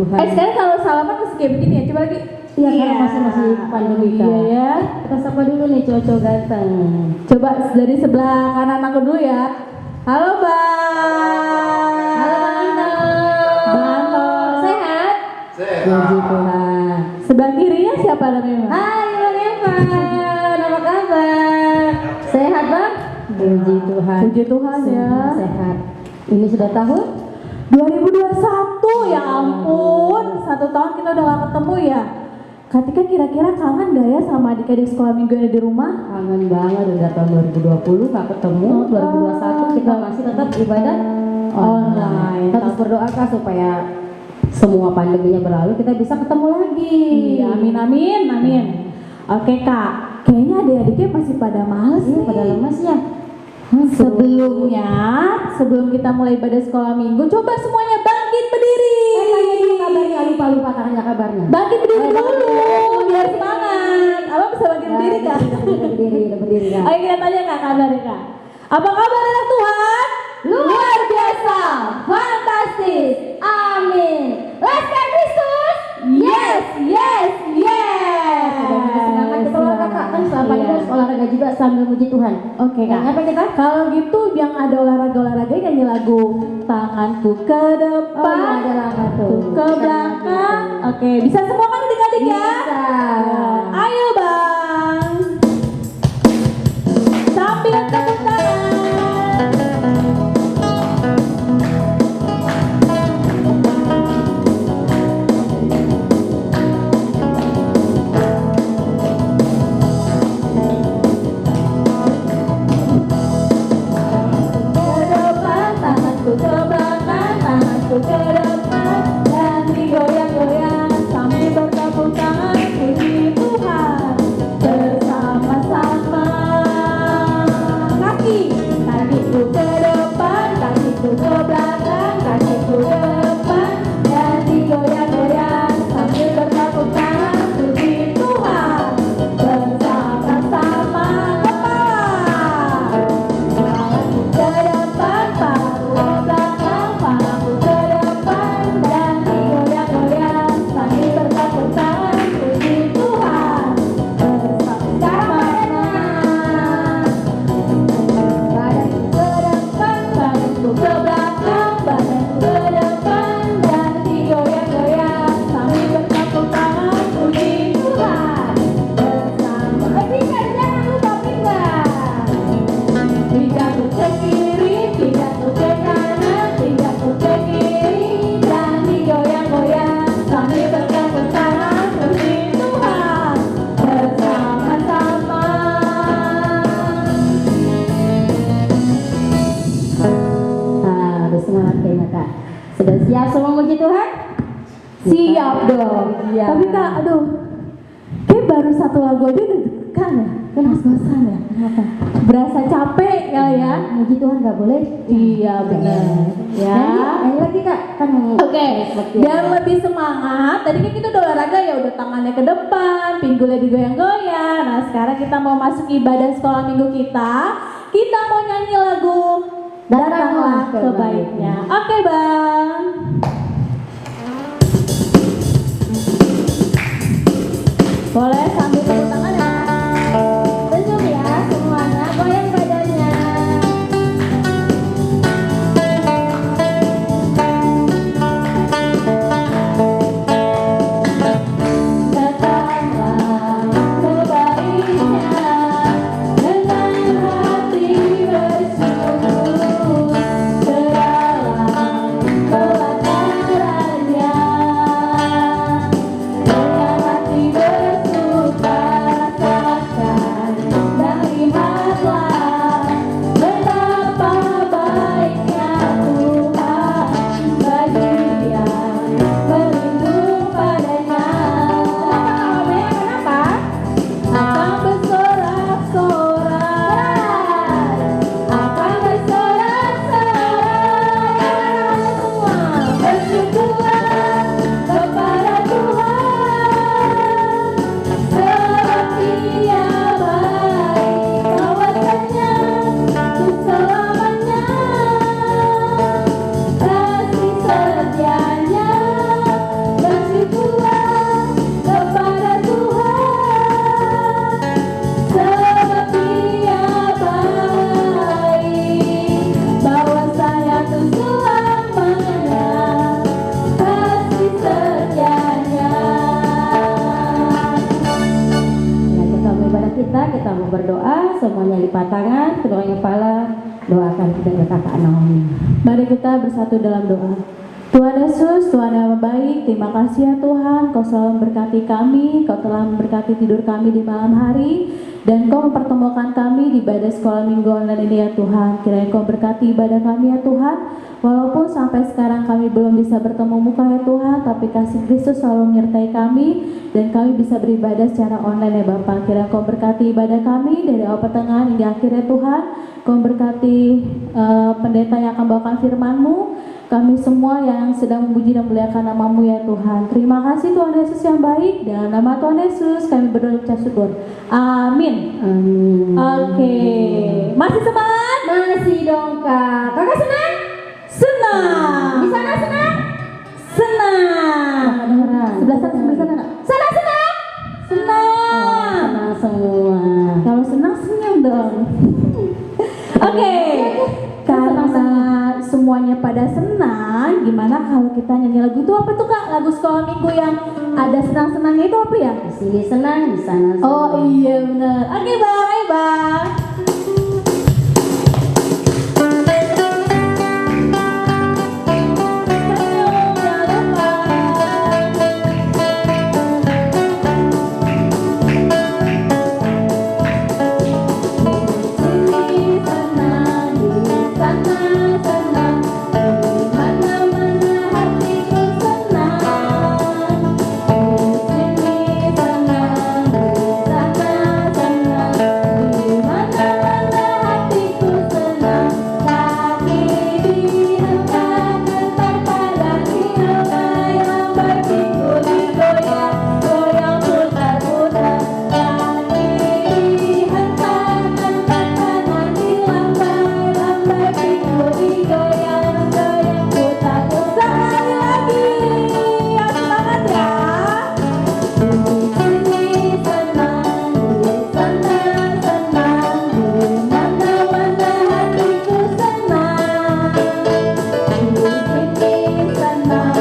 Tuhan. Sekarang kalau salaman masih kayak begini ya, coba lagi. Iya, karena masih pandemi kan. Iya ya. Kita sapa dulu nih cowok-cowok ganteng. Coba dari sebelah kanan aku dulu ya. Halo Bang. Halo Bang Anton. Bang Anton. Sehat? Puji Tuhan. Sebelah kirinya siapa namanya Bang? Hai Bang Evan, apa kabar? Sehat Bang? Puji Tuhan. Puji Tuhan ya. Sehat. Ini sudah tahun 2021, ya ampun, 1 tahun kita udah gak ketemu ya. Katika kira-kira kangen gak ya sama adik-adik sekolah minggu yang ada di rumah? kangen banget, udah tahun 2020 gak ketemu. 2021 kita masih tetap ibadah online. Tetap berdoa Kak supaya semua pandeminya berlalu, kita bisa ketemu lagi. Iya, amin amin amin. Oke Kak, kayaknya adik-adiknya masih pada males nih. Pada lemas ya. Sebelum kita mulai ibadah sekolah minggu, coba semuanya bangkit berdiri. Tanya dulu kabarnya, lupa tanya kabarnya. Bangkit berdiri dulu, biar semangat. Abang bisa bangkit berdiri Kak? Berdiri Kak. Ayo kita tanya Kak kabarnya Kak. Apa kabar anak Tuhan? Luar biasa, fantastis, amin. Let's go Kristus. Yes, yes, yes. Semangat kita Kakak kan selama ini harus olahraga juga sambil muji Tuhan. Oke Kak. Apa kita? Kalau gitu yang ada olahraga nyanyi lagu tanganku ke depan, ada lagu tuh. ke belakang. Oke, bisa semua kan adik-adik ya? Bisa. Ayo Bang. Sambil tepuk tangan. Tanganku ke belakang, tanganku ke depan, dan digoyang-goyang sambil bertepuk tangan puji Tuhan bersama-sama. Kakiku ke depan, kakiku ke belakang, kakiku ke depan, dan digoyang-goyang sambil bertepuk tangan puji Tuhan bersama-sama. Sudah siap semua muji Tuhan? Siap dong. Iya. Tapi Kak, aduh, kayak baru 1 lagu aja udah deg-degan ya, kan ngos-ngosan ya. Kenapa? Berasa capek ya. Muji Tuhan nggak boleh? Iya benar. Ya. Ayo lagi Kak. Kan Oke, biar lebih semangat, tadi kan kita udah olahraga ya, udah tangannya ke depan, pinggulnya digoyang-goyang. Nah sekarang kita mau masuk ibadah sekolah minggu kita mau nyanyi lagu Datanglah ke Baitnya. Oke Bang. Boleh sambil tepuk tangan ya. senyum ya semuanya, goyang badannya. Datanglah ke Baitnya dengan hati bersungguh ke dalam kebenarannya, dengan hati bersuka semuanya lipat tangan, keduanya kepala, doakan kita ke kakak Naomi. Mari kita bersatu dalam doa. Tuhan Yesus, Tuhan yang baik, terima kasih ya Tuhan, Kau selalu memberkati kami, Kau telah memberkati tidur kami di malam hari, dan Kau mempertemukan kami di ibadah sekolah minggu online ini ya Tuhan. Kiranya Kau berkati ibadah kami ya Tuhan, walaupun sampai sekarang kami belum bisa bertemu muka ya Tuhan, tapi kasih Kristus selalu menyertai kami, dan kami bisa beribadah secara online ya Bapak. Kiranya Kau berkati ibadah kami dari awal pertengahan hingga akhir ya Tuhan. Kau berkati pendeta yang akan bawakan firman-Mu, kami semua yang sedang memuji dan memuliakan nama-Mu ya Tuhan. Terima kasih Tuhan Yesus yang baik. Dalam nama Tuhan Yesus kami berdoa ucap syukur. Amin. Amin. Oke. Masih semangat? Masih dong kak. Kakak senang? Senang. Di sana senang? Senang. Sebelah sana Kak. Sana senang. Senang. Senang semua. Kalau senang senyum dong. Oke. Karena semuanya pada senang, gimana kalau kita nyanyi lagu itu apa tuh Kak? Lagu sekolah minggu yang ada senang-senangnya itu apa ya? Di sini senang, di sana senang. Oh iya bener. Oke Bang, ayo Bang. Senyum, jangan lupa. Di sini senang, di sana senang, di mana-mana hatiku senang. Di sini senang, di sana senang, di mana-mana hatiku senang. Kaki dihentak-hentak, badan dilambai-lambai, pinggul digoyang, goyang putar-putar. Kaki dihentak-hentak, badan dilambai-lambai, pinggul digoyang, goyang putar-putar. Sekali lagi, yang semangat ya. Di sini senang, di sana senang, di mana-mana hatiku senang. Di sini senang,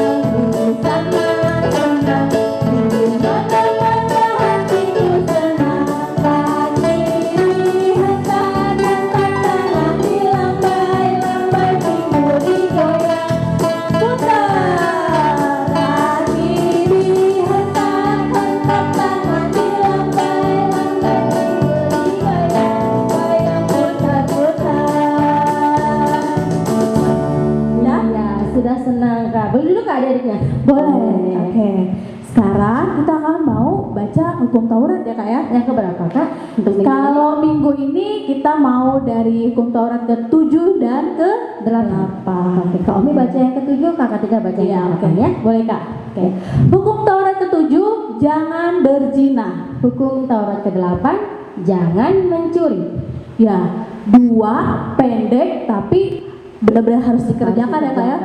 di sana senang, di mana-mana hatiku senang. Kaki dihentak-hentak, tangan dilambai-lambai, pinggul digoyang, putar. Kaki dihentak-hentak, tangan dilambai-lambai, pinggul digoyang, goyang putar-putar. Udah? Ya, sudah senang kak. Boleh dulu kak adik-adiknya? Boleh. Oke. Sekarang kita akan mau baca hukum Taurat ya Kak ya. Yang keberapa kak? Untuk minggu ini? Kalau minggu ini kita mau dari hukum Taurat ke-7 dan ke-8. Oke, Kak Omi baca yang ke-7, kakak Tika baca Iya, yang oke. ke-8 ya. Boleh Kak. Oke. Hukum Taurat ke-7, jangan berzina. Hukum Taurat ke-8, jangan mencuri. Ya, 2 pendek tapi benar-benar harus dikerjakan ya Kak ya.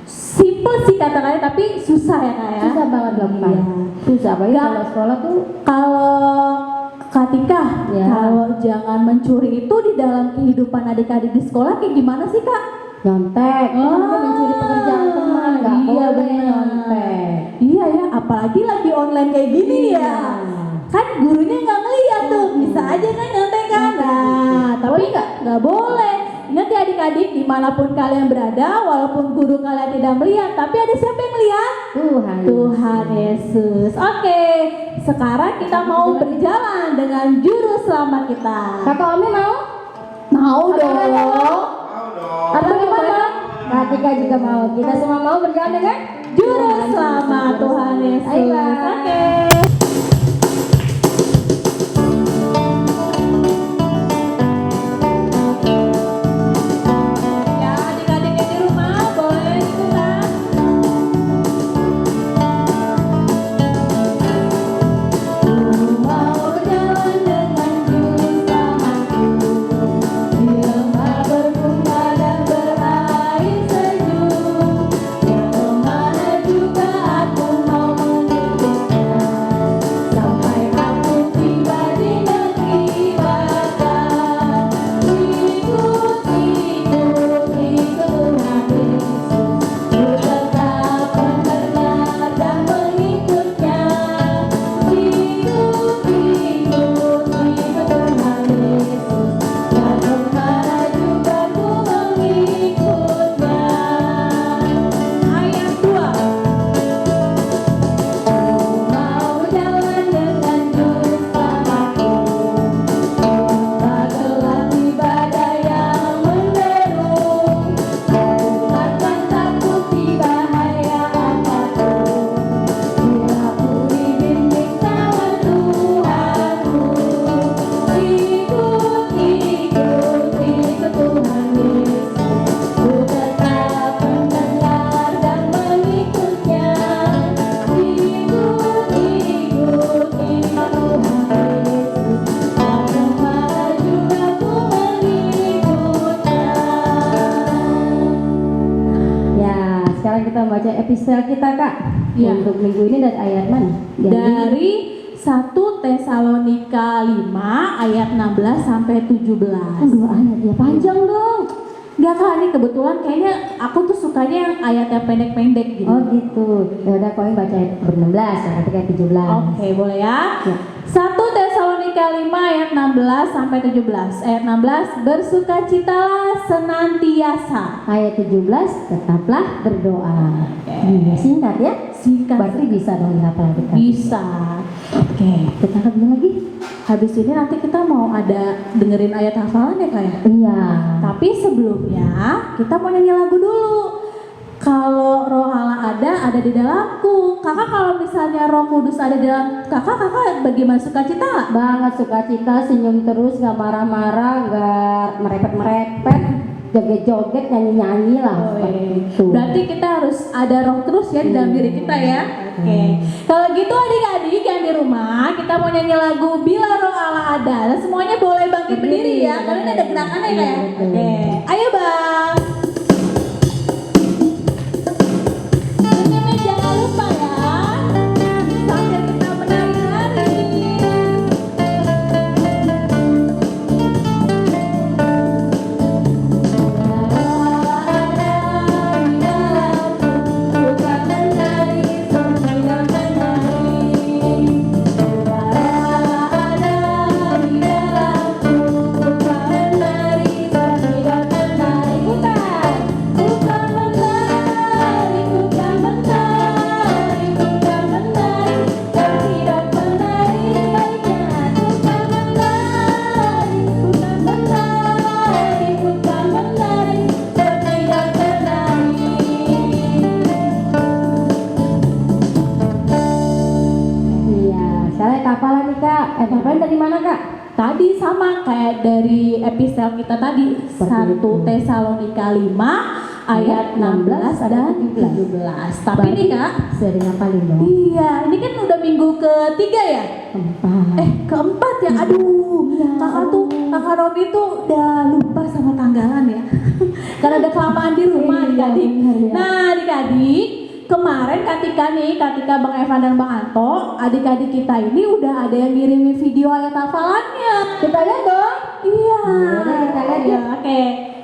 Simple sih kata-katanya tapi susah ya Kak ya. Susah banget dilakukan. Iya. Susah apalagi Nggak. kalau sekolah tuh. Kalau Kak Tika, Ya. kalau jangan mencuri itu di dalam kehidupan adik-adik di sekolah kayak gimana sih Kak? Nyontek, Oh, mencuri pekerjaan teman, nggak iya, boleh benar. nyontek. Iya ya, apalagi lagi online kayak gini Iya. ya. Kan gurunya nggak ngeliat tuh, bisa aja kan nyontek kan? Nah, tapi nggak boleh. Ingat ya adik-adik, dimanapun kalian berada, walaupun guru kalian tidak melihat, tapi ada siapa yang melihat? Tuhan. Tuhan Yesus. Oke, sekarang kita mau berjalan dengan juru selamat kita. Kakak Omi mau? Mau dong. Atau gimana? Kak Tika juga mau. Kita semua mau berjalan dengan Juru selamat Tuhan Yesus. Ayo, Bang. Oke. Ya, adik-adik yang di rumah boleh ikutan. Mau berjalan dengan juru selamatku, di lembah berbunga dan berair sejuk, yang mana juga aku mau mengikutnya. sekarang kita baca epistel kita Kak. Iya. Untuk minggu ini dari ayat mana? Dari 1 Tesalonika 5 ayat 16 sampai 17. Aduh ayat ya panjang dong. Enggak Kak, ini kebetulan kayaknya aku tuh sukanya yang ayat yang pendek-pendek gitu. Oh gitu. Ya udah kau yang baca ayat 16 ya, nanti kayak 17. Oke, boleh ya. Ya. 1 Tesalonika 5 ayat 16 sampai 17. Ayat 16, bersukacitalah senantiasa. Ayat 17, tetaplah berdoa. Oke. Iya, singkat ya. Singkat. Berarti bisa dong dihafal kita. Bisa. Oke. Kita kerja lagi. Habis ini nanti kita mau ada dengerin ayat hafalan ya Kak ya? Iya. Tapi sebelumnya kita mau nyanyi lagu dulu. Kalau Roh Allah ada di dalamku. Kakak kalau misalnya Roh Kudus ada di dalam kakak bagaimana, sukacita nggak? Banget sukacita, senyum terus, gak marah-marah, gak merepet-merepet, joget-joget, nyanyi-nyanyi lah. Seperti itu. Berarti kita harus ada roh terus ya di dalam diri kita ya. Oke. Kalau gitu adik-adik yang di rumah, kita mau nyanyi lagu Bila Roh Allah Ada. Dan semuanya boleh bangkit berdiri ya. Karena ini ada gerakannya kayak. Oke. Ayo Bang. Senyumnya jangan lupa ya. Sambil kita menari-nari. Iya, saya kapalan nih Kak. Kapalan dari mana Kak? Tadi sama kayak dari epistel kita tadi, Seperti 1 itu. Tesalonika 5 ayat 16 dan 17. Tapi Berarti nih Kak, sering ngapalin dong. iya, ini kan udah minggu ketiga ya? Keempat. Keempat ya? Aduh, kakak Robi tuh udah lupa sama tanggalan ya. Karena udah kelamaan di rumah Iya, adik-adik. benar, ya. Nah adik-adik, kemarin ketika Bang Evan dan Bang Anto, adik-adik kita ini udah ada yang ngirimin video ayat hafalannya. Kita lihat dong. Iya. Yaudah, kita lihat Ya, yuk. oke.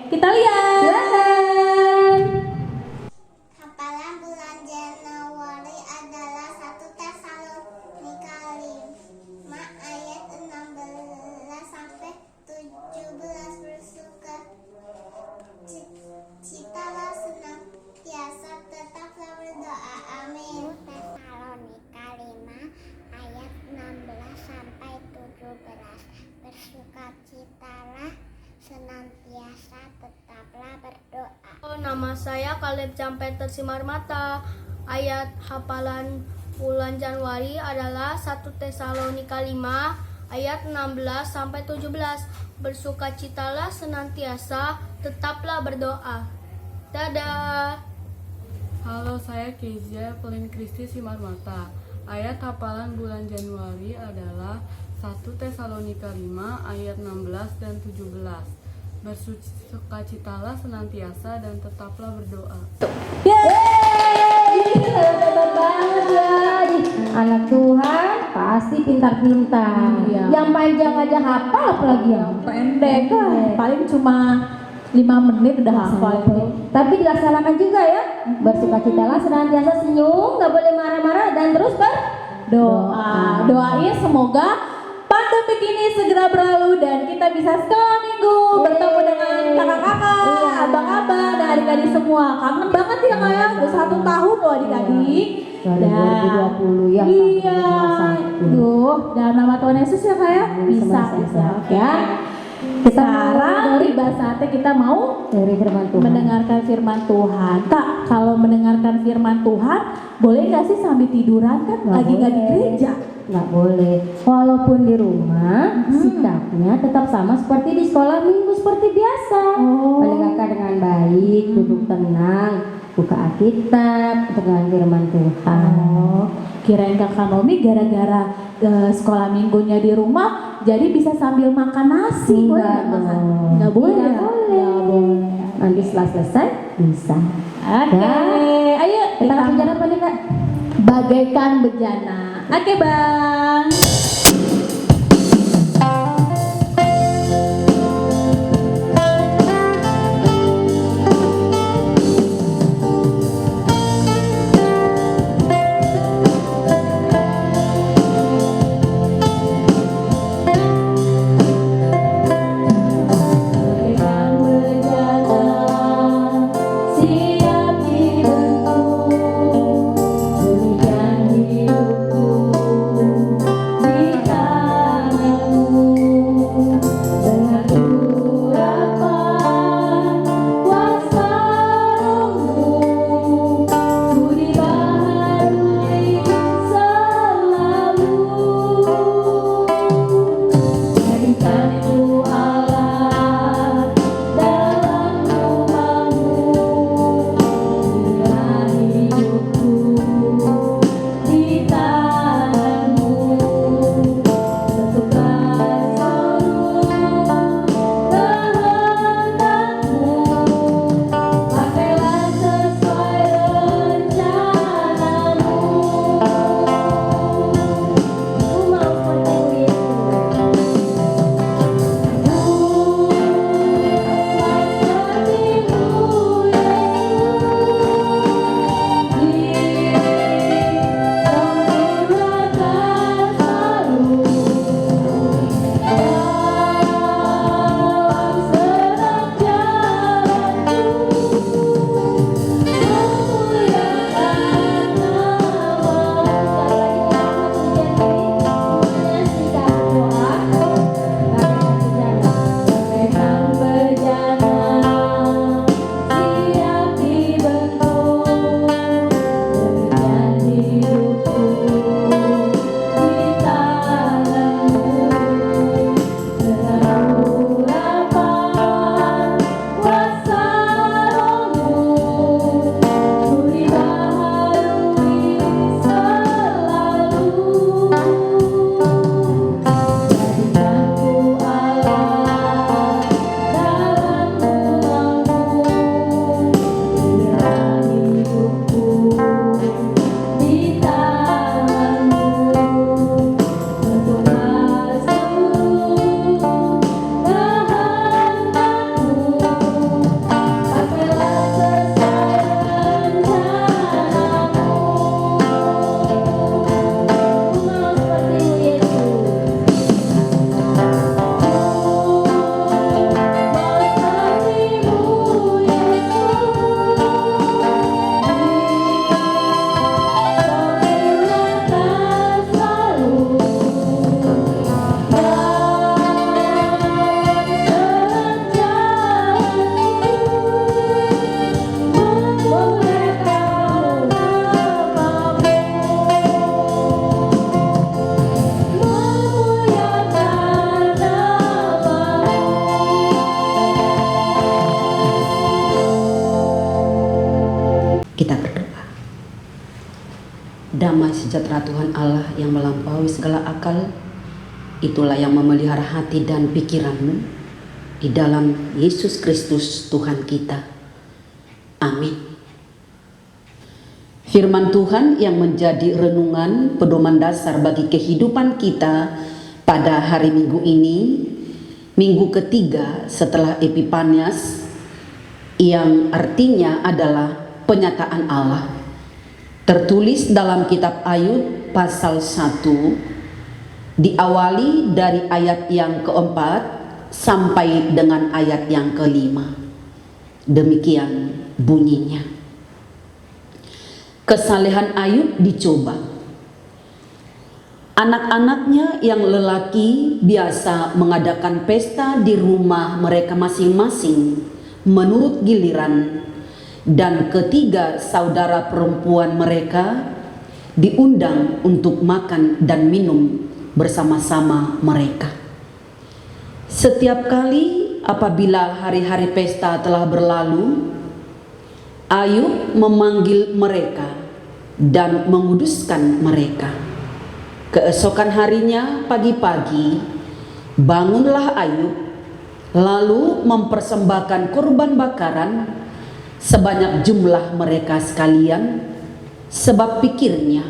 Kita lihat. Silakan. Hafalan bulan Januari adalah 1 Tesalonika 5 ayat 16 sampai 17. Bersuka citalah senantiasa, tetaplah berdoa. Amin. Tesalonika 5 ayat 16 sampai 17. Bersukacitalah senantiasa, tetaplah berdoa. Nama saya Kaleb Jampeter Simarmata. Ayat hafalan bulan Januari adalah 1 Tesalonika 5 ayat 16 sampai 17. Bersukacitalah senantiasa, tetaplah berdoa. Dadah. Halo, saya Kezia Pelin Kristi Simarmata. Ayat hafalan bulan Januari adalah 1 Tesalonika 5 ayat 16 dan 17. Bersukacitalah senantiasa dan tetaplah berdoa. Yeay, hebat banget ya. Anak Tuhan pasti pintar-pintar. Iya. Yang panjang aja hafal apalagi yang Pendek kan, paling cuma 5 menit udah hafal itu. Tapi dilaksanakan juga ya. Bersukacitalah senantiasa, senyum, nggak boleh marah-marah dan terus Doa. Doain semoga pandemi ini segera berlalu dan kita bisa sekolah minggu bertemu dengan kakak-kakak, Iya. abang-abang, dan adik-adik semua. Kangen banget ya Kak ya, udah 1 tahun loh adik-adik. Dari 2020 ya sampai Iya. 2021. Duh, dalam nama Tuhan Yesus ya Kak ya. Bisa. Oke. Kita Sekarang tiba saatnya kita mau dari firman Tuhan. mendengarkan firman Tuhan. Kak, kalau mendengarkan firman Tuhan, boleh nggak sih sambil tiduran kan? Lagi nggak di gereja? Nggak boleh. Walaupun di rumah, sikapnya tetap sama seperti di sekolah minggu seperti biasa. Oh. Mendengarkan dengan baik, duduk tenang, buka Alkitab, dengan firman Tuhan. Oh, kirain Kakak Nomi gara-gara sekolah minggunya di rumah, jadi bisa sambil makan nasi. Boleh nggak makan? Nggak boleh. Nggak ya? boleh. Nggak boleh. Nanti setelah selesai bisa. Oke, ayo Kita bejana apa nih Kak? Bagaikan bejana. Oke Bang. Bagaikan bejana siap dibentuk, berikan hidupku di tanganmu, dengan urapan kuasa Roh-Mu, ku dibaharui selalu. Jadikanku Allah dalam rumah-Mu, bila hidupku di tangan-Mu, tentukan seluruh kehendak-Mu, pakailah sesuai rencana-Mu. Ku mau seperti Bagaikan bejana siap dibentuk, berikan hidupku di tangan-Mu, dengan urapan kuasa Roh-Mu, ku dibaharui selalu. Jadikanku Allah dalam rumah-Mu, bila hidupku di tangan-Mu, tentukan seluruh kehendak-Mu, pakailah sesuai rencana-Mu. Ku mau seperti Yesus. Kita berdoa. Damai sejahtera Tuhan Allah yang melampaui segala akal, itulah yang memelihara hati dan pikiranmu di dalam Yesus Kristus Tuhan kita. Amin. Firman Tuhan yang menjadi renungan pedoman dasar bagi kehidupan kita pada hari Minggu ini, Minggu ketiga setelah Epifanias, yang artinya adalah penyataan Allah, tertulis dalam kitab Ayub pasal 1, diawali dari ayat yang keempat sampai dengan ayat yang kelima. Demikian bunyinya. Kesalehan Ayub dicoba. Anak-anaknya yang lelaki biasa mengadakan pesta di rumah mereka masing-masing menurut giliran, dan ketiga saudara perempuan mereka diundang untuk makan dan minum bersama-sama mereka. Setiap kali apabila hari-hari pesta telah berlalu, Ayub memanggil mereka dan menguduskan mereka. Keesokan harinya pagi-pagi bangunlah Ayub, lalu mempersembahkan kurban bakaran sebanyak jumlah mereka sekalian sebab pikirnya,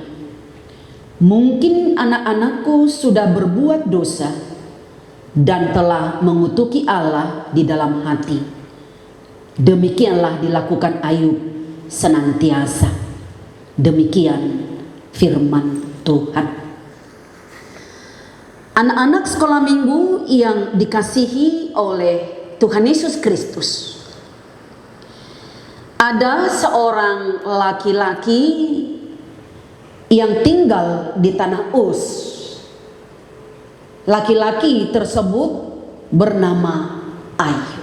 mungkin anak-anakku sudah berbuat dosa dan telah mengutuki Allah di dalam hati. Demikianlah dilakukan Ayub senantiasa. Demikian firman Tuhan. Anak-anak sekolah minggu yang dikasihi oleh Tuhan Yesus Kristus, ada seorang laki-laki yang tinggal di tanah Uz. Laki-laki tersebut bernama Ayub.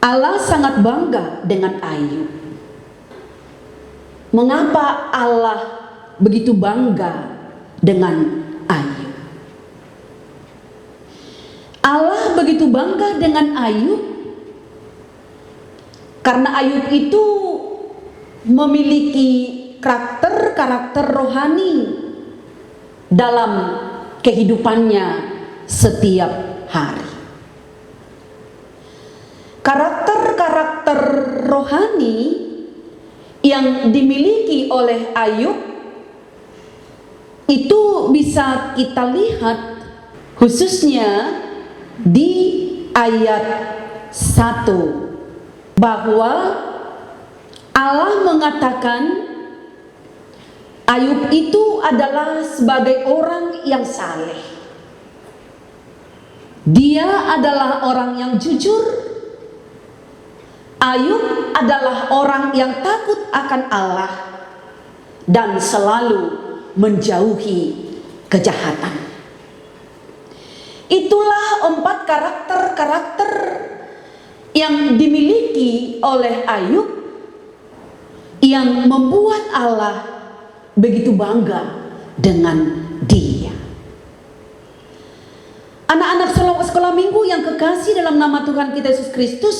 Allah sangat bangga dengan Ayub. Mengapa Allah begitu bangga dengan Ayub? Allah begitu bangga dengan Ayub karena Ayub itu memiliki karakter rohani dalam kehidupannya setiap hari. Karakter rohani yang dimiliki oleh Ayub itu bisa kita lihat khususnya di ayat 1, bahwa Allah mengatakan Ayub itu adalah sebagai orang yang saleh. Dia adalah orang yang jujur. Ayub adalah orang yang takut akan Allah dan selalu menjauhi kejahatan. Itulah 4 karakter yang dimiliki oleh Ayub yang membuat Allah begitu bangga dengan dia. Anak-anak sekolah minggu yang kekasih dalam nama Tuhan kita Yesus Kristus,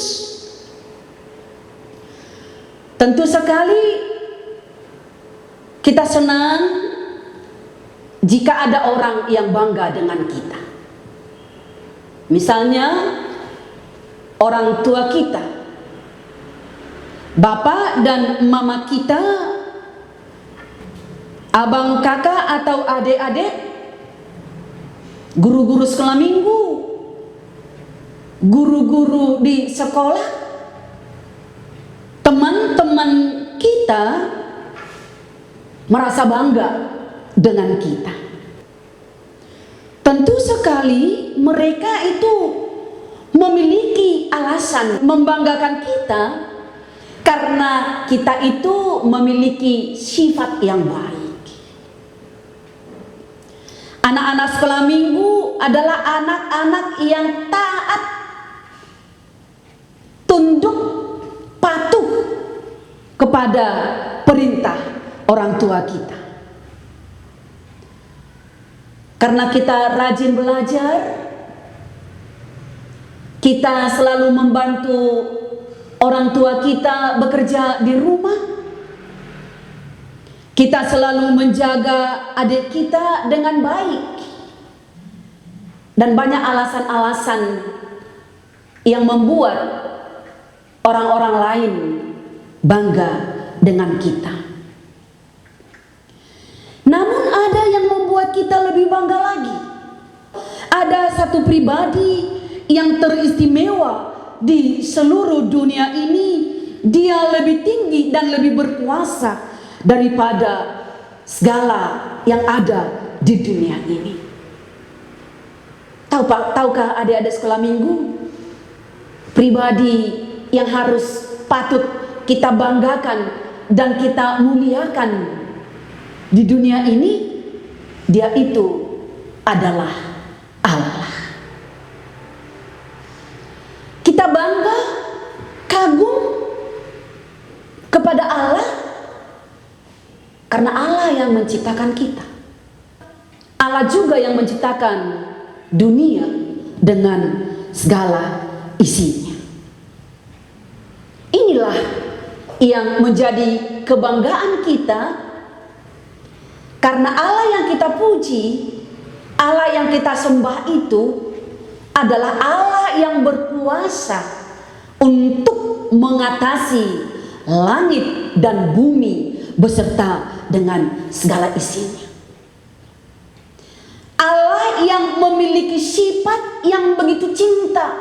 tentu sekali kita senang jika ada orang yang bangga dengan kita. Misalnya orang tua kita, bapak dan mama kita, abang kakak atau adik-adik, guru-guru sekolah minggu, guru-guru di sekolah, teman-teman kita merasa bangga dengan kita. Tentu sekali mereka itu memiliki alasan membanggakan kita karena kita itu memiliki sifat yang baik. Anak-anak sekolah minggu adalah anak-anak yang taat, tunduk, patuh kepada perintah orang tua kita. Karena kita rajin belajar, kita selalu membantu orang tua kita bekerja di rumah, kita selalu menjaga adik kita dengan baik, dan banyak alasan-alasan yang membuat orang-orang lain bangga dengan kita. Namun ada yang membuat kita lebih bangga lagi. Ada satu pribadi yang teristimewa di seluruh dunia ini. Dia lebih tinggi dan lebih berkuasa daripada segala yang ada di dunia ini. Tahukah adik-adik sekolah minggu, pribadi yang harus patut kita banggakan dan kita muliakan di dunia ini, dia itu adalah Allah. Kita bangga, kagum kepada Allah karena Allah yang menciptakan kita. Allah juga yang menciptakan dunia dengan segala isinya. Inilah yang menjadi kebanggaan kita. Karena Allah yang kita puji, Allah yang kita sembah itu adalah Allah yang berkuasa untuk mengatasi langit dan bumi beserta dengan segala isinya. Allah yang memiliki sifat yang begitu cinta,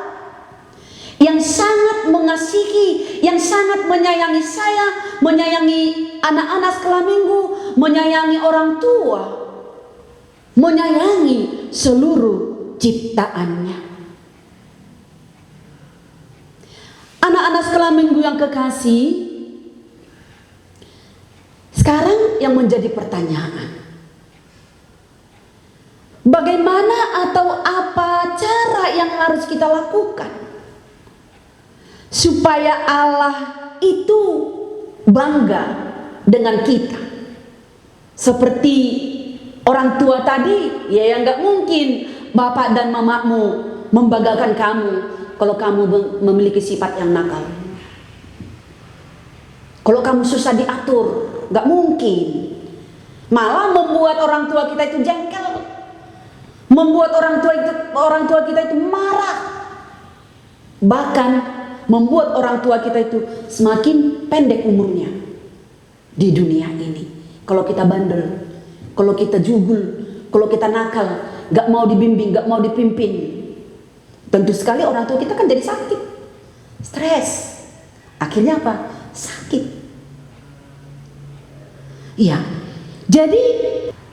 yang sangat mengasihi, yang sangat menyayangi saya, menyayangi anak-anak sekolah minggu, menyayangi orang tua, menyayangi seluruh ciptaannya. Anak-anak sekolah minggu yang kekasih, sekarang yang menjadi pertanyaan, bagaimana atau apa cara yang harus kita lakukan supaya Allah itu bangga dengan kita? Seperti orang tua tadi, ya yang gak mungkin bapak dan mamamu membanggakan kamu kalau kamu memiliki sifat yang nakal. Kalau kamu susah diatur, gak mungkin. Malah membuat orang tua kita itu jengkel, membuat orang tua kita itu marah, bahkan membuat orang tua kita itu semakin pendek umurnya di dunia ini. Kalau kita bandel, kalau kita jugul, kalau kita nakal, gak mau dibimbing, gak mau dipimpin, tentu sekali orang tua kita kan jadi sakit, stres. Akhirnya apa? Sakit. Iya. Jadi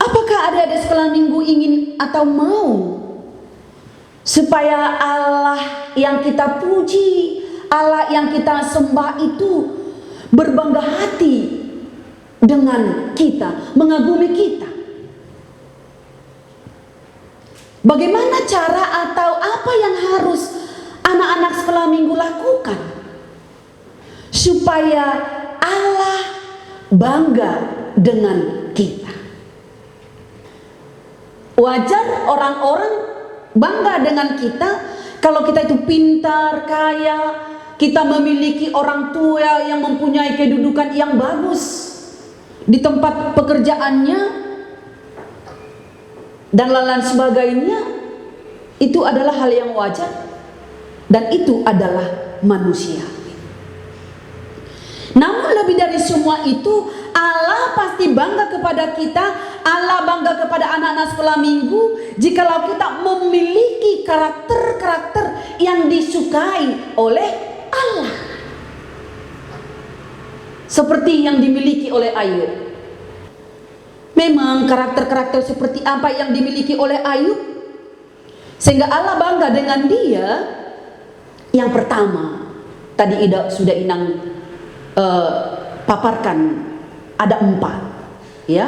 apakah adik-adik sekolah minggu ingin atau mau supaya Allah yang kita puji, Allah yang kita sembah itu berbangga hati dengan kita, mengagumi kita? Bagaimana cara atau apa yang harus anak-anak sekolah minggu lakukan supaya Allah bangga dengan kita? Wajar orang-orang bangga dengan kita kalau kita itu pintar, kaya, kita memiliki orang tua yang mempunyai kedudukan yang bagus di tempat pekerjaannya dan lain sebagainya. Itu adalah hal yang wajar dan itu adalah manusia. Namun lebih dari semua itu, Allah pasti bangga kepada kita. Allah bangga kepada anak-anak sekolah minggu jikalau kita memiliki karakter-karakter yang disukai oleh Allah, seperti yang dimiliki oleh Ayub. Memang karakter-karakter seperti apa yang dimiliki oleh Ayub sehingga Allah bangga dengan dia? Yang pertama, tadi sudah Inang paparkan, ada 4, ya,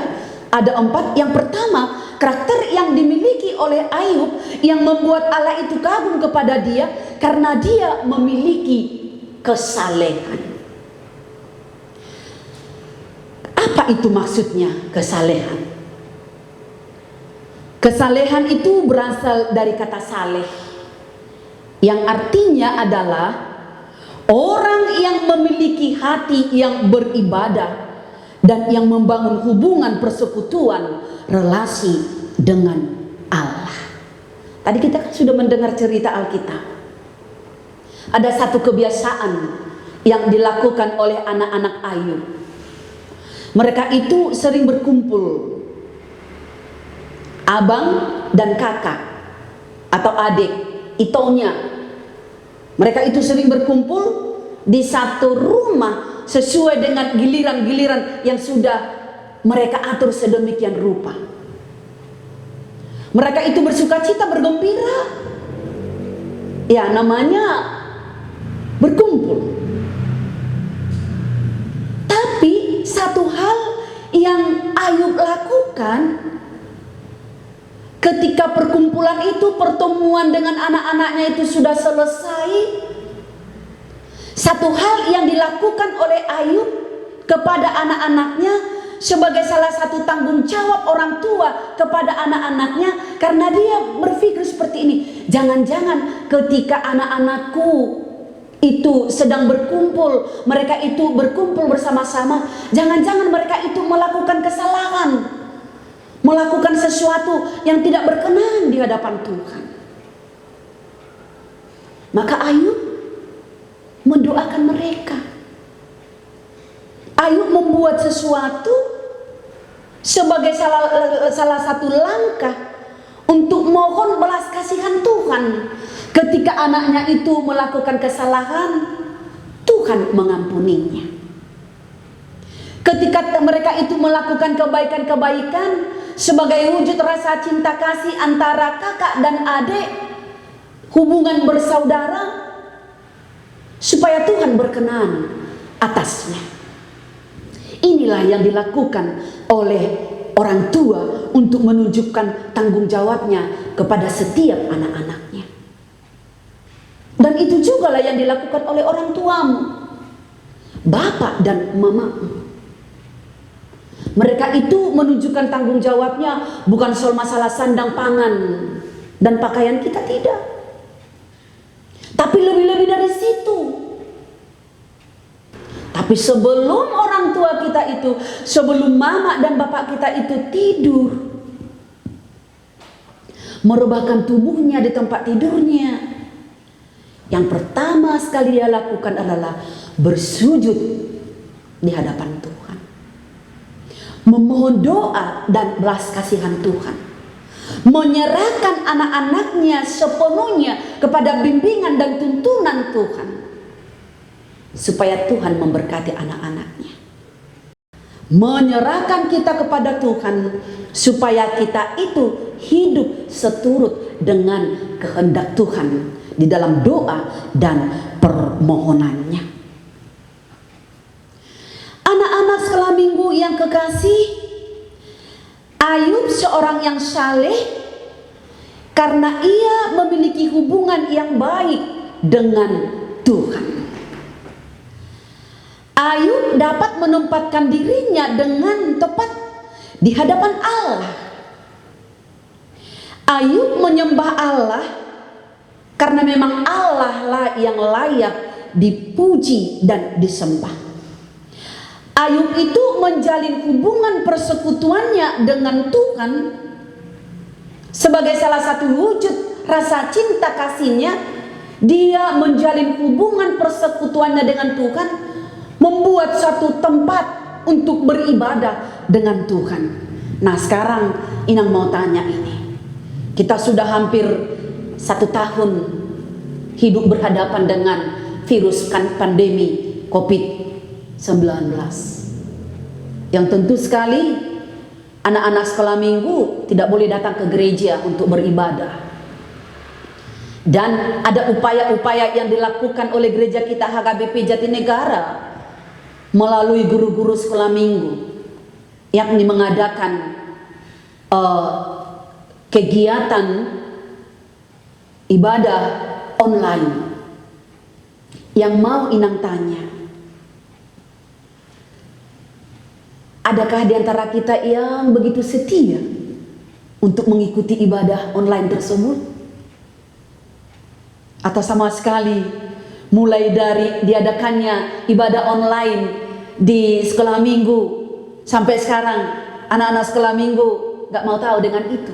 ada 4. Yang pertama, karakter yang dimiliki oleh Ayub yang membuat Allah itu kagum kepada dia karena dia memiliki kesalehan. Apa itu maksudnya kesalehan? Kesalehan itu berasal dari kata saleh, yang artinya adalah orang yang memiliki hati yang beribadah dan yang membangun hubungan persekutuan relasi dengan Allah. Tadi kita kan sudah mendengar cerita Alkitab. Ada satu kebiasaan yang dilakukan oleh anak-anak Ayub. Mereka itu sering berkumpul, abang dan kakak atau adik, itonya. Mereka itu sering berkumpul di satu rumah sesuai dengan giliran-giliran yang sudah mereka atur sedemikian rupa. Mereka itu bersukacita, bergembira. Ya, namanya berkumpul. Tapi satu hal yang Ayub lakukan ketika perkumpulan itu, pertemuan dengan anak-anaknya itu sudah selesai, satu hal yang dilakukan oleh Ayub kepada anak-anaknya sebagai salah satu tanggung jawab orang tua kepada anak-anaknya, karena dia berpikir seperti ini, jangan-jangan ketika anak-anakku itu sedang berkumpul, mereka itu berkumpul bersama-sama, jangan-jangan mereka itu melakukan kesalahan, melakukan sesuatu yang tidak berkenan di hadapan Tuhan. Maka Ayub mendoakan mereka. Ayub membuat sesuatu sebagai salah satu langkah untuk mohon belas kasihan Tuhan. Ketika anaknya itu melakukan kesalahan, Tuhan mengampuninya. Ketika mereka itu melakukan kebaikan-kebaikan sebagai wujud rasa cinta kasih antara kakak dan adik, hubungan bersaudara, supaya Tuhan berkenan atasnya. Inilah yang dilakukan oleh orang tua untuk menunjukkan tanggung jawabnya kepada setiap anak-anaknya. Dan itu juga lah yang dilakukan oleh orang tuamu, bapak dan mamamu. Mereka itu menunjukkan tanggung jawabnya bukan soal masalah sandang pangan dan pakaian kita, tidak. Tapi lebih-lebih dari situ. Tapi sebelum orang tua kita itu, sebelum mama dan bapak kita itu tidur, merebahkan tubuhnya di tempat tidurnya, yang pertama sekali dia lakukan adalah bersujud di hadapan Tuhan, memohon doa dan belas kasihan Tuhan, menyerahkan anak-anaknya sepenuhnya kepada bimbingan dan tuntunan Tuhan, supaya Tuhan memberkati anak-anaknya. Menyerahkan kita kepada Tuhan supaya kita itu hidup seturut dengan kehendak Tuhan di dalam doa dan permohonannya. Anak-anak sekolah minggu yang kekasih, Ayub seorang yang saleh karena ia memiliki hubungan yang baik dengan Tuhan. Ayub dapat menempatkan dirinya dengan tepat di hadapan Allah. Ayub menyembah Allah karena memang Allah lah yang layak dipuji dan disembah. Ayub itu menjalin hubungan persekutuannya dengan Tuhan sebagai salah satu wujud rasa cinta kasihnya. Dia menjalin hubungan persekutuannya dengan Tuhan, membuat satu tempat untuk beribadah dengan Tuhan. Nah, sekarang Inang mau tanya ini. Kita sudah hampir 1 tahun hidup berhadapan dengan virus pandemi COVID-19. Yang tentu sekali anak-anak sekolah minggu tidak boleh datang ke gereja untuk beribadah. Dan ada upaya-upaya yang dilakukan oleh gereja kita HKBP Jatinegara melalui guru-guru sekolah minggu, yakni mengadakan kegiatan ibadah online. Yang mau Inang tanya, adakah di antara kita yang begitu setia untuk mengikuti ibadah online tersebut? Atau sama sekali mulai dari diadakannya ibadah online di sekolah minggu sampai sekarang anak-anak sekolah minggu gak mau tahu dengan itu?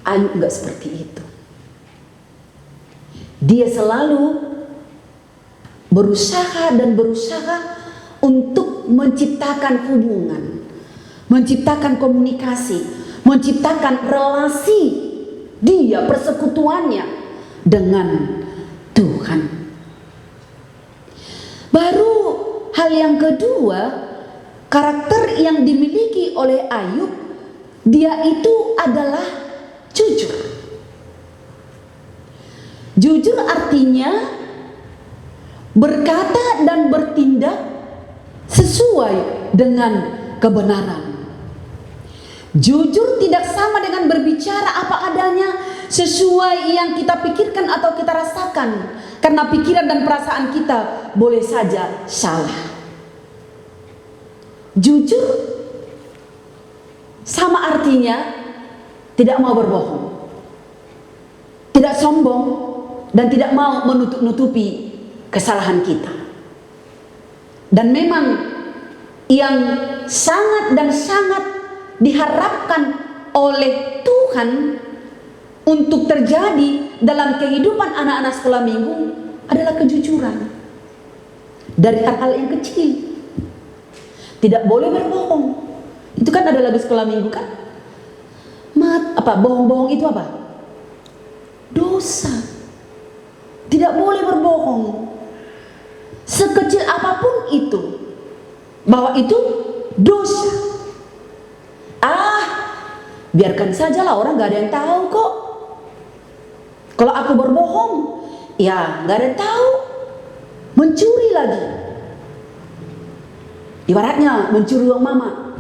Ayub gak seperti itu. Dia selalu berusaha untuk menciptakan hubungan, menciptakan komunikasi, menciptakan relasi dia, persekutuannya dengan Tuhan. Baru hal yang kedua, karakter yang dimiliki oleh Ayub, dia itu adalah jujur. Jujur artinya berkata dan bertindak sesuai dengan kebenaran. Jujur tidak sama dengan berbicara apa adanya sesuai yang kita pikirkan atau kita rasakan, karena pikiran dan perasaan kita boleh saja salah. Jujur sama artinya tidak mau berbohong, tidak sombong, dan tidak mau menutup-nutupi kesalahan kita. Dan memang yang sangat dan sangat diharapkan oleh Tuhan untuk terjadi dalam kehidupan anak-anak sekolah minggu adalah kejujuran. dari hal-hal yang kecil. Tidak boleh berbohong. Itu kan ada lagu sekolah minggu kan? Bohong-bohong itu apa? Dosa. Tidak boleh berbohong. Sekecil apapun itu, bahwa itu dosa. Biarkan sajalah, orang gak ada yang tahu kok. Kalau aku berbohong, ya gak ada yang tahu. Mencuri lagi, ibaratnya mencuri uang mama,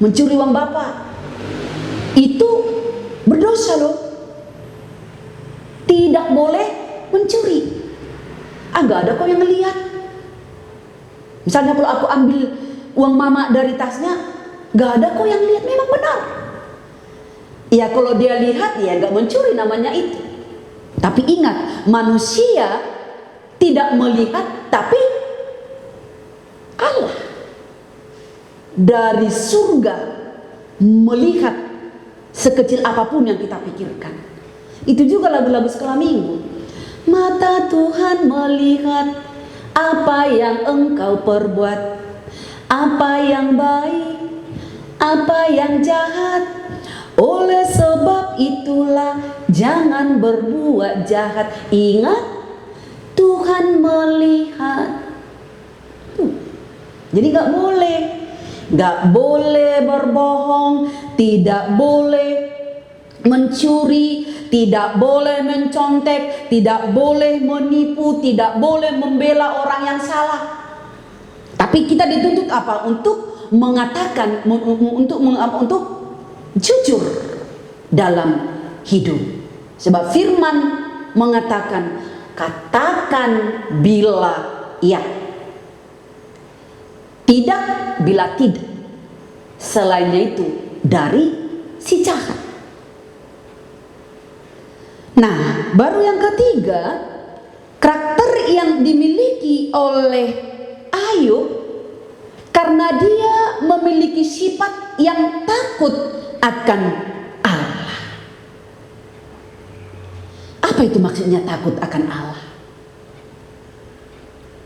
mencuri uang bapak, itu berdosa loh. Tidak boleh mencuri. Gak ada kok yang ngelihat. Misalnya kalau aku ambil uang mama dari tasnya, gak ada kok yang lihat, memang benar. Ya kalau dia lihat, ya gak mencuri namanya itu. Tapi ingat, manusia tidak melihat, tapi Allah dari surga melihat sekecil apapun yang kita pikirkan. Itu juga lagu-lagu sekolah minggu. Mata Tuhan melihat apa yang engkau perbuat, apa yang baik, apa yang jahat. Oleh sebab itulah jangan berbuat jahat. Ingat, Tuhan melihat. Jadi gak boleh berbohong, tidak boleh mencuri, tidak boleh mencontek, tidak boleh menipu, tidak boleh membela orang yang salah. Tapi kita dituntut apa? Untuk mengatakan, untuk jujur dalam hidup. Sebab firman mengatakan, katakan bila ya, tidak bila tidak. Selainnya itu dari si jahat. Nah, baru yang ketiga, karakter yang dimiliki oleh Ayub, karena dia memiliki sifat yang takut akan Allah. Apa itu maksudnya takut akan Allah?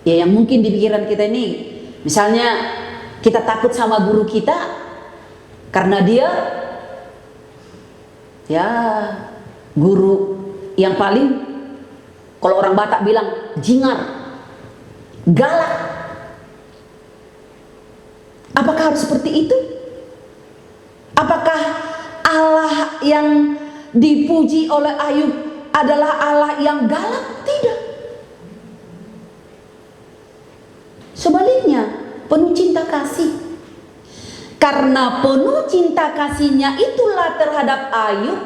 Ya, yang mungkin di pikiran kita ini, misalnya kita takut sama guru kita karena dia ya guru yang paling, kalau orang Batak bilang, jingar, galak. Apakah harus seperti itu? Apakah Allah yang dipuji oleh Ayub adalah Allah yang galak? Tidak. Sebaliknya, penuh cinta kasih. Karena penuh cinta kasihnya itulah terhadap Ayub,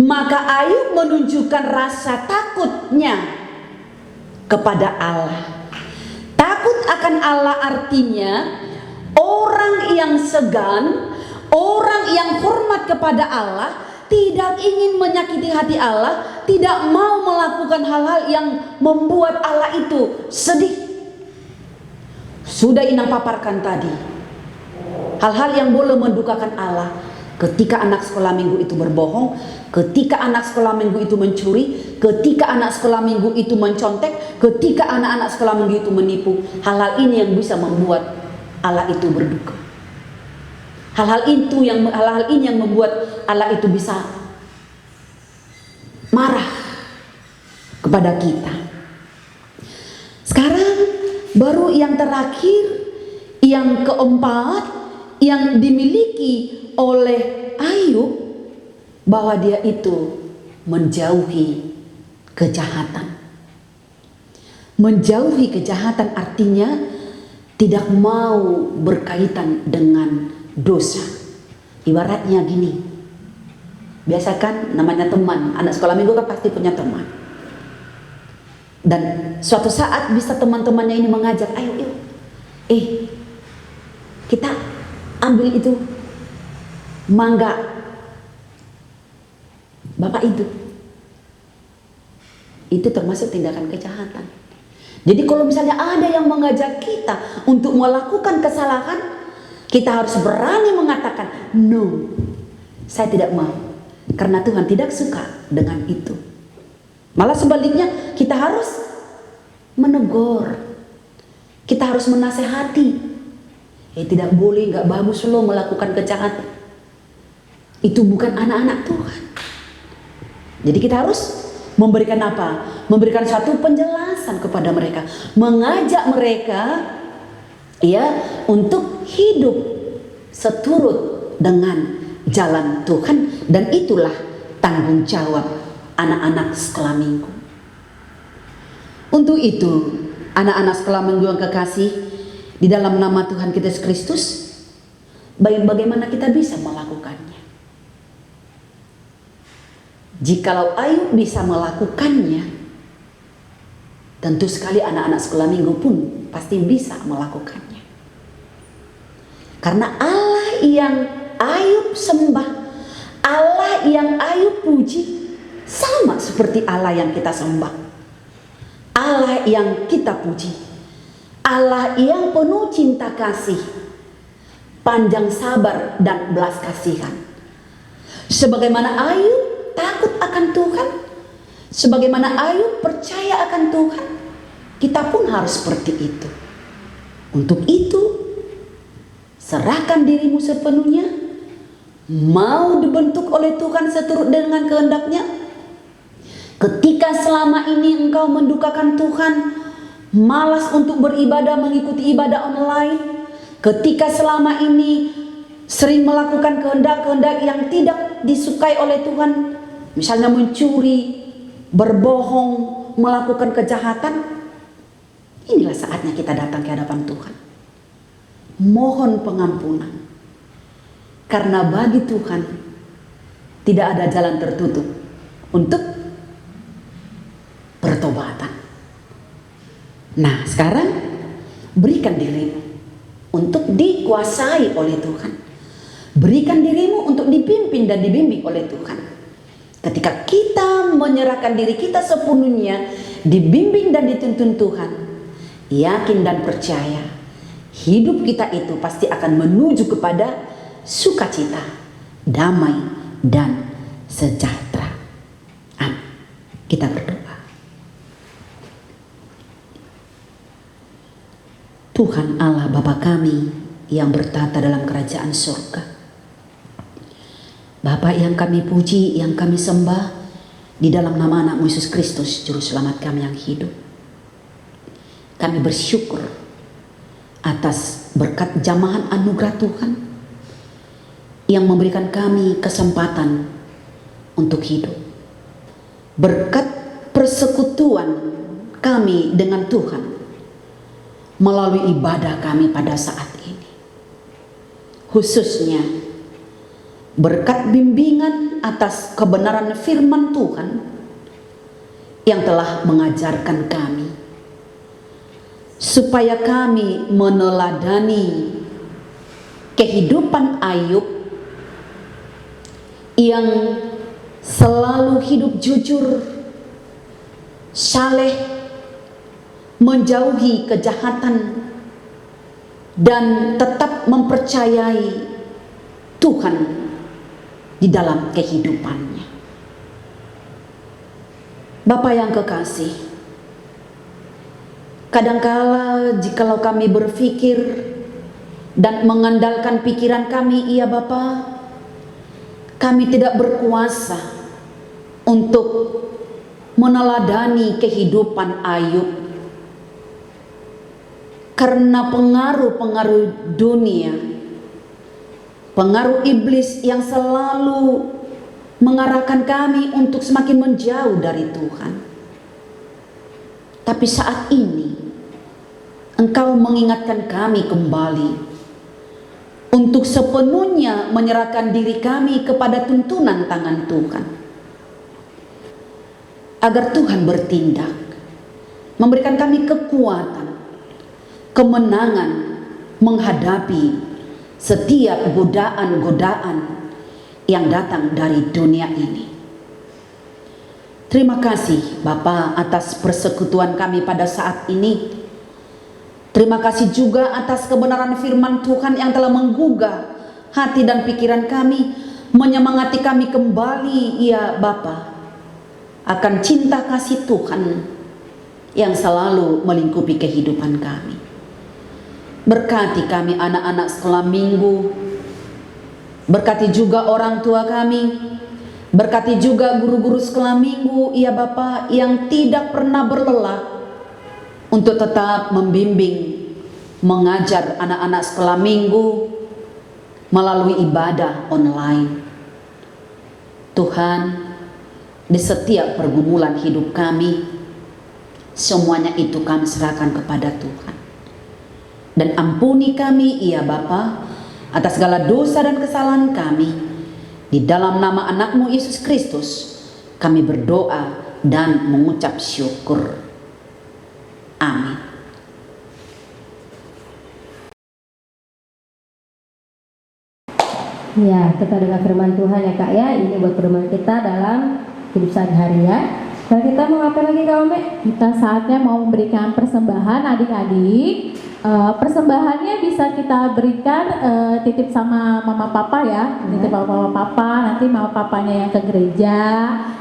maka Ayub menunjukkan rasa takutnya kepada Allah. Takut akan Allah artinya orang yang segan, orang yang hormat kepada Allah, tidak ingin menyakiti hati Allah, tidak mau melakukan hal-hal yang membuat Allah itu sedih. Sudah Inang paparkan tadi, hal-hal yang boleh mendukakan Allah. Ketika anak sekolah minggu itu berbohong, ketika anak sekolah minggu itu mencuri, ketika anak sekolah minggu itu mencontek, ketika anak-anak sekolah minggu itu menipu. Hal-hal ini yang bisa membuat Allah itu berduka. Hal-hal ini yang membuat Allah itu bisa marah kepada kita. Sekarang baru yang terakhir, yang keempat, yang dimiliki oleh Ayub, bahwa dia itu menjauhi kejahatan. Menjauhi kejahatan artinya tidak mau berkaitan dengan dosa. Ibaratnya gini, biasa kan namanya teman, anak sekolah minggu kan pasti punya teman. Dan suatu saat bisa teman-temannya ini mengajak, ayo kita ambil itu mangga bapak itu termasuk tindakan kejahatan. Jadi kalau misalnya ada yang mengajak kita untuk melakukan kesalahan, kita harus berani mengatakan no, saya tidak mau, karena Tuhan tidak suka dengan itu. Malah sebaliknya, kita harus menegur, Kita harus menasehati. Tidak boleh, nggak bagus lo melakukan kejahatan. Itu bukan anak-anak Tuhan. Jadi kita harus memberikan apa? Memberikan satu penjelasan kepada mereka, mengajak mereka untuk hidup seturut dengan jalan Tuhan, dan itulah tanggung jawab anak-anak sekolah minggu. Untuk itu, anak-anak sekolah minggu yang kekasih, di dalam nama Tuhan kita Yesus Kristus, bagaimana kita bisa melakukannya? Jikalau Ayub bisa melakukannya, tentu sekali anak-anak sekolah minggu pun pasti bisa melakukannya. Karena Allah yang Ayub sembah, Allah yang Ayub puji, sama seperti Allah yang kita sembah, Allah yang kita puji, Allah yang penuh cinta kasih, panjang sabar dan belas kasihan. Sebagaimana Ayub takut akan Tuhan, sebagaimana Ayub percaya akan Tuhan, kita pun harus seperti itu. Untuk itu, serahkan dirimu sepenuhnya, mau dibentuk oleh Tuhan seturut dengan kehendaknya. Ketika selama ini engkau mendukakan Tuhan, malas untuk beribadah, mengikuti ibadah online, ketika selama ini sering melakukan kehendak-kehendak yang tidak disukai oleh Tuhan, misalnya mencuri, berbohong, melakukan kejahatan, inilah saatnya kita datang ke hadapan Tuhan. Mohon pengampunan. Karena bagi Tuhan tidak ada jalan tertutup untuk pertobatan. Nah, sekarang berikan dirimu untuk dikuasai oleh Tuhan. Berikan dirimu untuk dipimpin dan dibimbing oleh Tuhan. Ketika kita menyerahkan diri kita sepenuhnya, dibimbing dan dituntun Tuhan, yakin dan percaya, hidup kita itu pasti akan menuju kepada sukacita, damai, dan sejahtera. Amin. Kita berdoa. Tuhan Allah Bapa kami yang bertata dalam kerajaan surga, Bapa yang kami puji, yang kami sembah, di dalam nama anak Yesus Kristus, Juru Selamat kami yang hidup, kami bersyukur atas berkat jamahan anugerah Tuhan yang memberikan kami kesempatan untuk hidup, berkat persekutuan kami dengan Tuhan melalui ibadah kami pada saat ini, khususnya berkat bimbingan atas kebenaran firman Tuhan yang telah mengajarkan kami supaya kami meneladani kehidupan Ayub yang selalu hidup jujur, saleh, menjauhi kejahatan, dan tetap mempercayai Tuhan di dalam kehidupannya. Bapa yang kekasih, kadangkala jikalau kami berpikir dan mengandalkan pikiran kami, iya Bapa, kami tidak berkuasa untuk meneladani kehidupan Ayub, karena pengaruh-pengaruh dunia, pengaruh iblis yang selalu mengarahkan kami untuk semakin menjauh dari Tuhan. Tapi saat ini Engkau mengingatkan kami kembali untuk sepenuhnya menyerahkan diri kami kepada tuntunan tangan Tuhan, agar Tuhan bertindak, memberikan kami kekuatan, kemenangan menghadapi setiap godaan-godaan yang datang dari dunia ini. Terima kasih Bapa atas persekutuan kami pada saat ini. Terima kasih juga atas kebenaran firman Tuhan yang telah menggugah hati dan pikiran kami, menyemangati kami kembali, ya Bapa, akan cinta kasih Tuhan yang selalu melingkupi kehidupan kami. Berkati kami anak-anak sekolah minggu. Berkati juga orang tua kami. Berkati juga guru-guru sekolah minggu, ya Bapa, yang tidak pernah berlelah untuk tetap membimbing, mengajar anak-anak sekolah minggu melalui ibadah online. Tuhan, di setiap pergumulan hidup kami, semuanya itu kami serahkan kepada Tuhan. Dan ampuni kami, ya Bapa, atas segala dosa dan kesalahan kami. Di dalam nama anakmu Yesus Kristus, kami berdoa dan mengucap syukur. Amin. Ya, kita dengar firman Tuhan ya Kak ya. Ini buat pedoman kita dalam hidup sehari-hari ya. Dan kita mau apa lagi Kak Ome? Kita saatnya mau memberikan persembahan adik-adik. Persembahannya bisa kita berikan titip sama mama papa ya, titip sama mama papa, nanti mama papanya yang ke gereja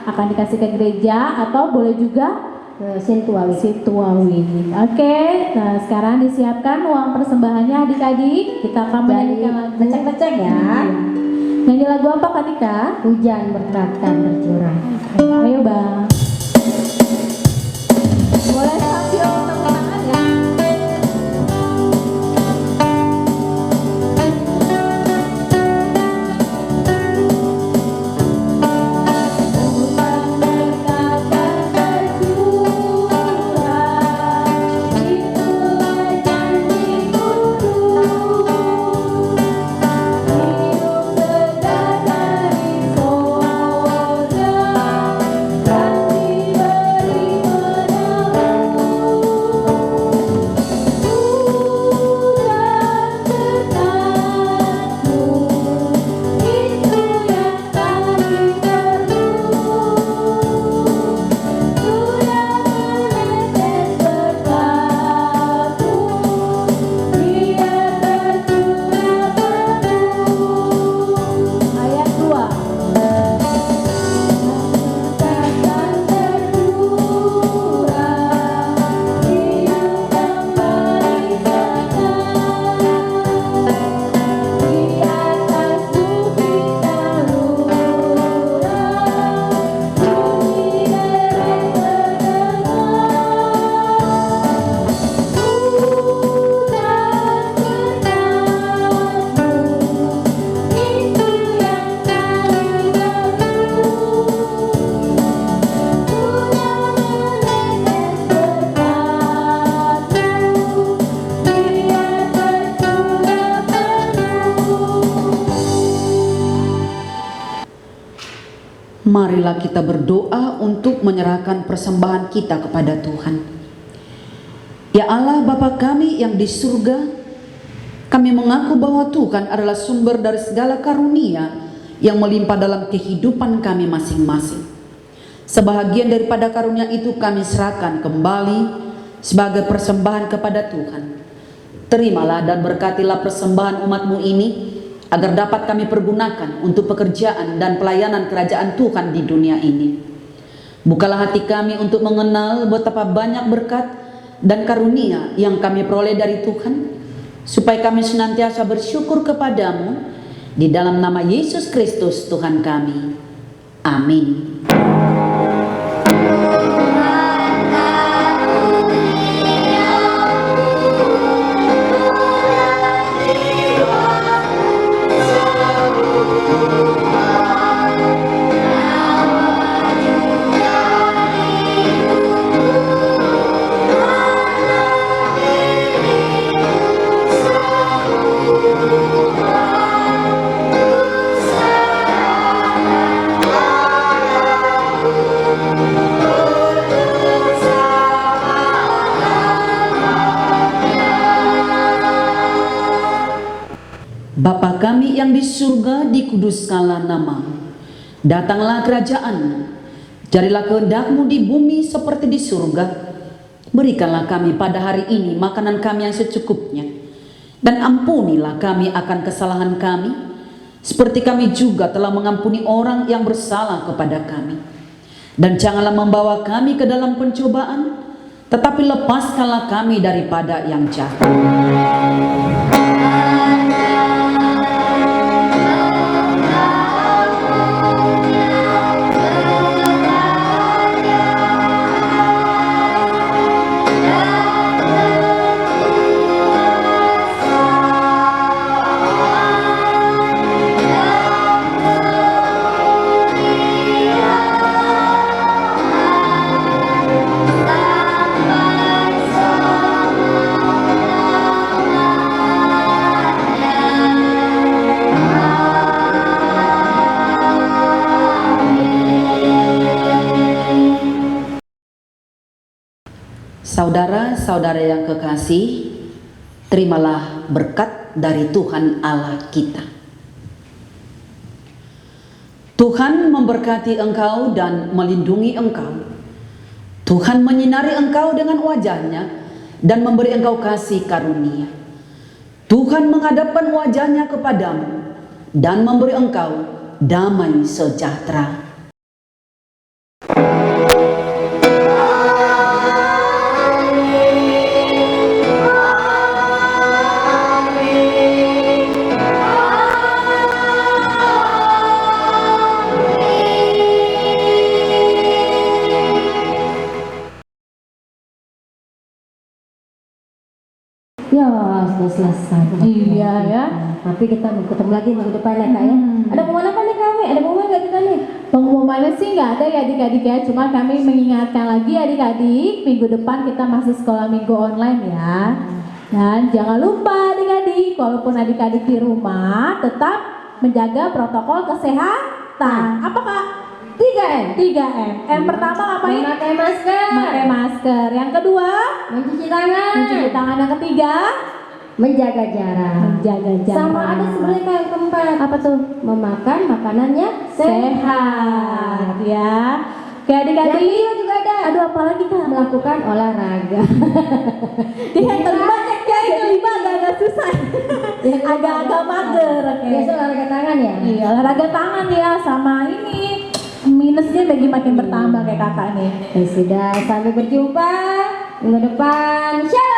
akan dikasih ke gereja, atau boleh juga Ke Sintuawi. Situawi. Oke, nah sekarang disiapkan uang persembahannya adik-adik. Kita akan menyanyikan lagu. Ngecek-ngecek ya. Nyanyi lagu apa Kak Tika? Hujan berkatan tercurah. Ayo Bang. Boleh sambil tepuk tangan ya. Marilah kita berdoa untuk menyerahkan persembahan kita kepada Tuhan. Ya Allah Bapa kami yang di surga, kami mengaku bahwa Tuhan adalah sumber dari segala karunia yang melimpah dalam kehidupan kami masing-masing. Sebahagian daripada karunia itu kami serahkan kembali sebagai persembahan kepada Tuhan. Terimalah dan berkatilah persembahan umat-Mu ini, agar dapat kami pergunakan untuk pekerjaan dan pelayanan kerajaan Tuhan di dunia ini. Bukalah hati kami untuk mengenal betapa banyak berkat dan karunia yang kami peroleh dari Tuhan, supaya kami senantiasa bersyukur kepadamu, di dalam nama Yesus Kristus Tuhan kami. Amin. Bapa kami yang di surga, dikuduskanlah nama-Mu. Datanglah kerajaan-Mu. Jadilah kehendak-Mu di bumi seperti di surga. Berikanlah kami pada hari ini makanan kami yang secukupnya. Dan ampunilah kami akan kesalahan kami, seperti kami juga telah mengampuni orang yang bersalah kepada kami. Dan janganlah membawa kami ke dalam pencobaan, tetapi lepaskanlah kami daripada yang jahat. Saudara-saudara yang kekasih, terimalah berkat dari Tuhan Allah kita. Tuhan memberkati engkau dan melindungi engkau. Tuhan menyinari engkau dengan wajah-Nya dan memberi engkau kasih karunia. Tuhan menghadapkan wajah-Nya kepadamu dan memberi engkau damai sejahtera. Ya, sudah selesai. Iya ya. Tapi kita mau ketemu lagi minggu depan ya kak ya. Ada pengumuman apa nih kami? Ada pengumuman nggak kita nih? Pengumumannya sih nggak ada ya adik-adik ya, cuma kami mengingatkan lagi adik-adik, minggu depan kita masih sekolah minggu online ya. Dan jangan lupa adik-adik, walaupun adik-adik di rumah, tetap menjaga protokol kesehatan. Apa kak? 3M. 3M. M pertama ngapain? Memakai masker. Pakai masker. Yang kedua, Mencuci tangan. mencuci tangan. Yang ketiga, Menjaga jarak. menjaga jarak. Sama ada sebenarnya kak yang keempat. apa tuh? Memakan makanannya Sehat ya. Oke Yang adik-adik. kelima juga ada. Aduh apa lagi kak? Melakukan olahraga. Yang kelima, yang kelima agak susah. Agak-agak mager. Oke. Biasa olahraga tangan ya. Iya, olahraga tangan ya, sama ini minusnya lagi makin bertambah kayak kakak nih. Ya sudah, sampai berjumpa minggu depan. Shalom.